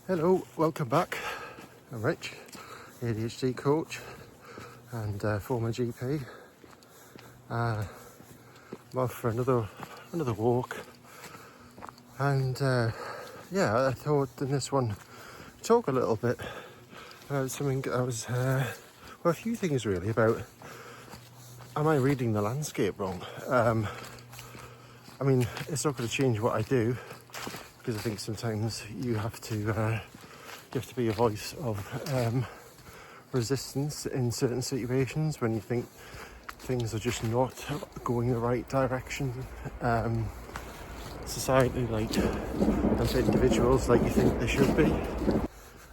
Hello, welcome back. I'm Rich, ADHD coach and former GP. I'm off for another walk, and I thought in this one talk a little bit about something. A few things really about. Am I reading the landscape wrong? It's not going to change what I do, because I think sometimes you have to be a voice of resistance in certain situations when you think things are just not going the right direction. Society, and to individuals, like you think they should be.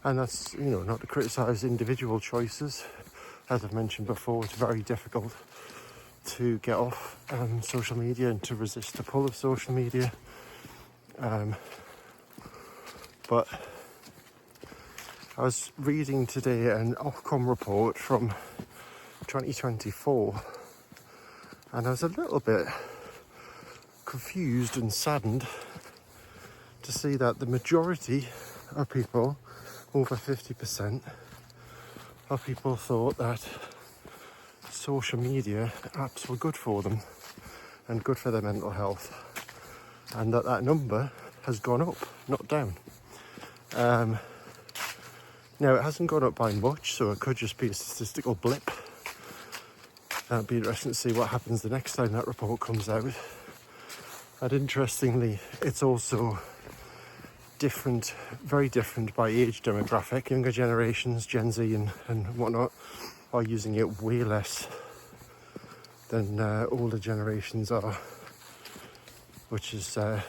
And that's, not to criticise individual choices. As I've mentioned before, it's very difficult to get off social media and to resist the pull of social media. But I was reading today an Ofcom report from 2024, and I was a little bit confused and saddened to see that the majority of people, over 50% of people, thought that social media apps were good for them and good for their mental health, and that number has gone up, not down. Now, it hasn't gone up by much, so it could just be a statistical blip. It'll be interesting to see what happens the next time that report comes out. And interestingly, it's also different, very different by age demographic. Younger generations, Gen Z and whatnot, are using it way less than older generations are, which I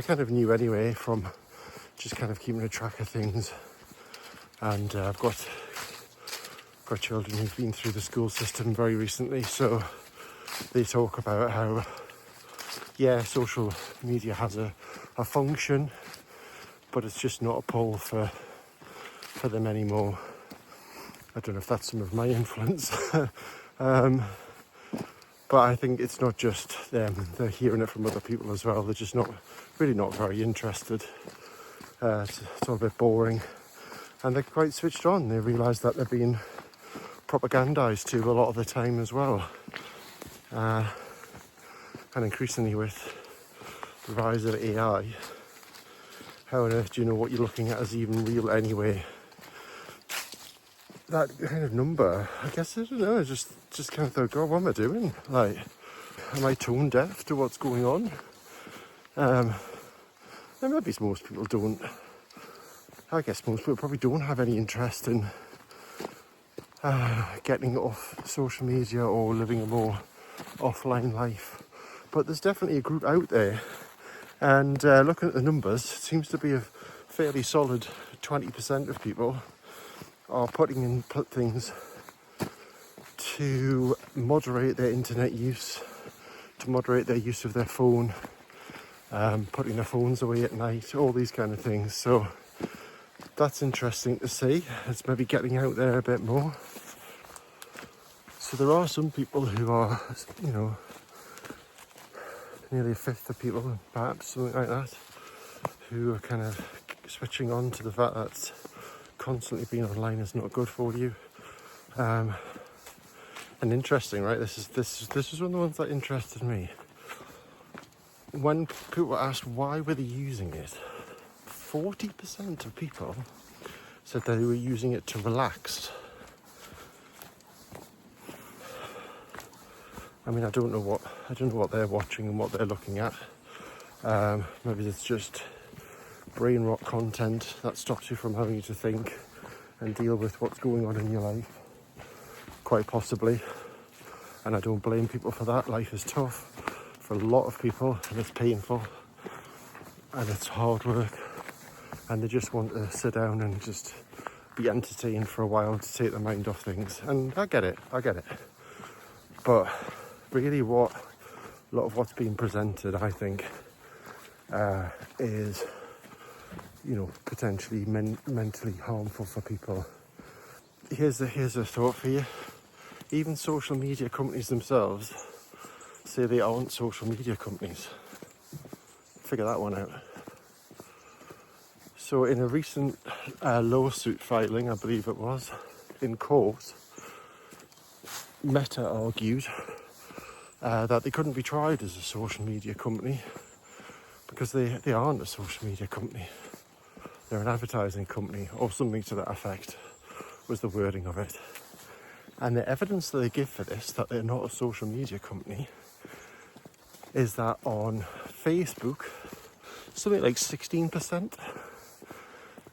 kind of knew anyway from just kind of keeping a track of things. And I've got children who've been through the school system very recently, so they talk about how, social media has a function, but it's just not a pull for them anymore. I don't know if that's some of my influence, but I think it's not just them. They're hearing it from other people as well. They're just not very interested. It's all a bit boring. And they're quite switched on. They realise that they're being propagandised to a lot of the time as well. And increasingly with the rise of AI, how on earth do you know what you're looking at is even real anyway? That kind of number, I guess, I don't know, I just kind of thought, God, what am I doing? Like, am I tone deaf to what's going on? And maybe most people don't. I guess most people probably don't have any interest in getting off social media or living a more offline life. But there's definitely a group out there, and looking at the numbers, it seems to be a fairly solid 20% of people are putting in things to moderate their internet use, to moderate their use of their phone, putting their phones away at night, all these kind of things. So that's interesting to see. It's maybe getting out there a bit more. So there are some people who are, nearly a fifth of people, perhaps something like that, who are kind of switching on to the fact that constantly being online is not good for you. And interesting, right? This is one of the ones that interested me. When people were asked why were they using it, 40% of people said they were using it to relax. I mean, I don't know what they're watching and what they're looking at. Maybe it's just brain rot content that stops you from having to think and deal with what's going on in your life. Quite possibly. And I don't blame people for that. Life is tough for a lot of people, and it's painful, and it's hard work, and they just want to sit down and just be entertained for a while to take their mind off things. And I get it. But really a lot of what's being presented, I think, is, potentially mentally harmful for people. Here's a thought for you. Even social media companies themselves say they aren't social media companies. Figure that one out. So in a recent lawsuit filing, I believe it was, in court, Meta argued that they couldn't be tried as a social media company because they aren't a social media company. They're an advertising company, or something to that effect, was the wording of it. And the evidence that they give for this, that they're not a social media company, is that on Facebook, something like 16%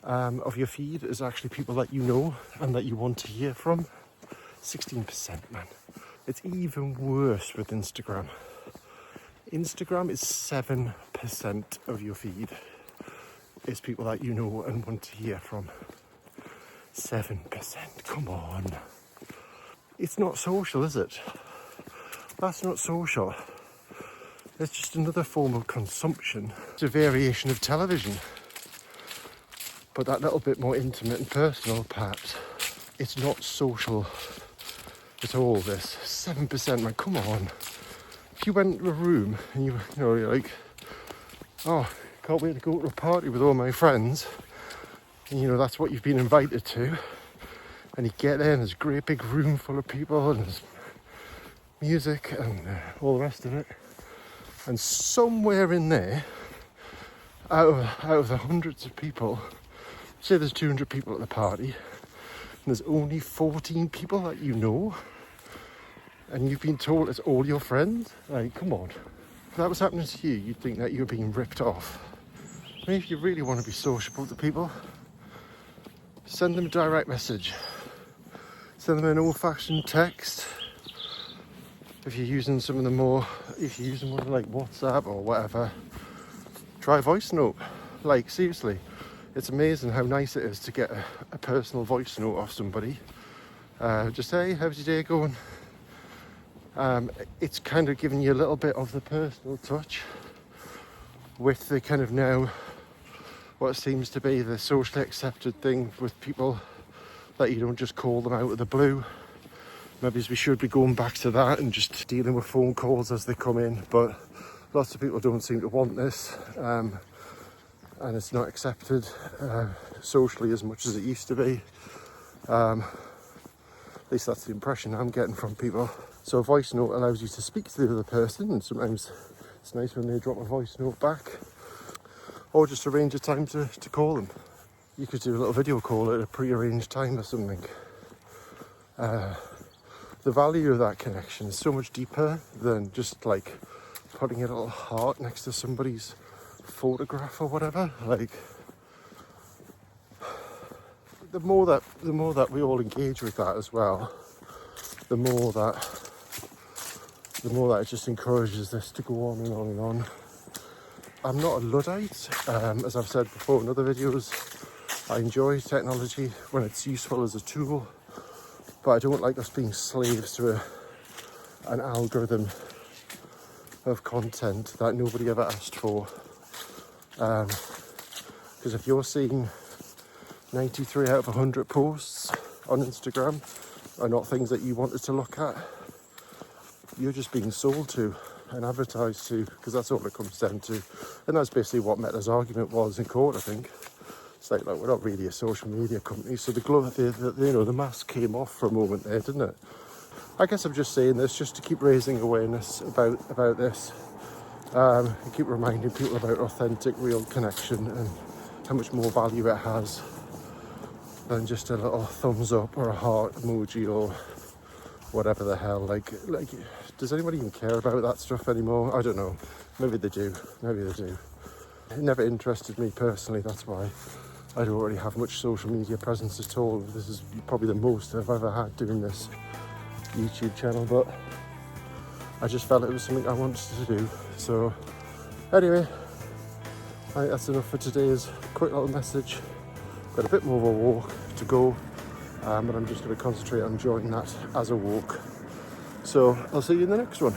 of your feed is actually people that you know and that you want to hear from. 16%, man. It's even worse with Instagram. Instagram is 7% of your feed is people that you know and want to hear from. 7%, come on. It's not social, is it? That's not social. It's just another form of consumption. It's a variation of television, but that little bit more intimate and personal, perhaps. It's not social at all, this. 7%, man, come on. If you went to a room and you're like, oh, can't wait to go to a party with all my friends, and that's what you've been invited to, and you get there and there's a great big room full of people and there's music and all the rest of it, and somewhere in there, out of the hundreds of people, say there's 200 people at the party, and there's only 14 people that you know, and you've been told it's all your friends. Like, come on. If that was happening to you, you'd think that you were being ripped off. I mean, if you really want to be sociable to people, send them a direct message. Send them an old-fashioned text. If you're using one like WhatsApp or whatever, try voice note. Like, seriously, it's amazing how nice it is to get a personal voice note off somebody. Just say, how's your day going? It's kind of giving you a little bit of the personal touch with the kind of now what seems to be the socially accepted thing with people, that you don't just call them out of the blue. Maybe we should be going back to that and just dealing with phone calls as they come in, but lots of people don't seem to want this, and it's not accepted socially as much as it used to be. At least that's the impression I'm getting from people. So a voice note allows you to speak to the other person, and sometimes it's nice when they drop a voice note back, or just arrange a time to call them. You could do a little video call at a pre-arranged time or something. The value of that connection is so much deeper than just like putting a little heart next to somebody's photograph or whatever. Like, the more that we all engage with that as well, the more that it just encourages this to go on and on and on. I'm not a Luddite, as I've said before in other videos. I enjoy technology when it's useful as a tool, but I don't like us being slaves to an algorithm of content that nobody ever asked for. Because if you're seeing 93 out of 100 posts on Instagram are not things that you wanted to look at, you're just being sold to and advertised to, because that's all it comes down to. And that's basically what Meta's argument was in court, I think. It's like, we're not really a social media company, so the mask came off for a moment there, didn't it? I guess I'm just saying this just to keep raising awareness about this, and keep reminding people about authentic, real connection and how much more value it has than just a little thumbs up or a heart emoji or whatever the hell. Like, does anybody even care about that stuff anymore? I don't know. Maybe they do. It never interested me personally, that's why. I don't really have much social media presence at all. This is probably the most I've ever had doing this YouTube channel, but I just felt it was something I wanted to do. So anyway, I think that's enough for today's quick little message. Got a bit more of a walk to go, but I'm just going to concentrate on enjoying that as a walk. So I'll see you in the next one.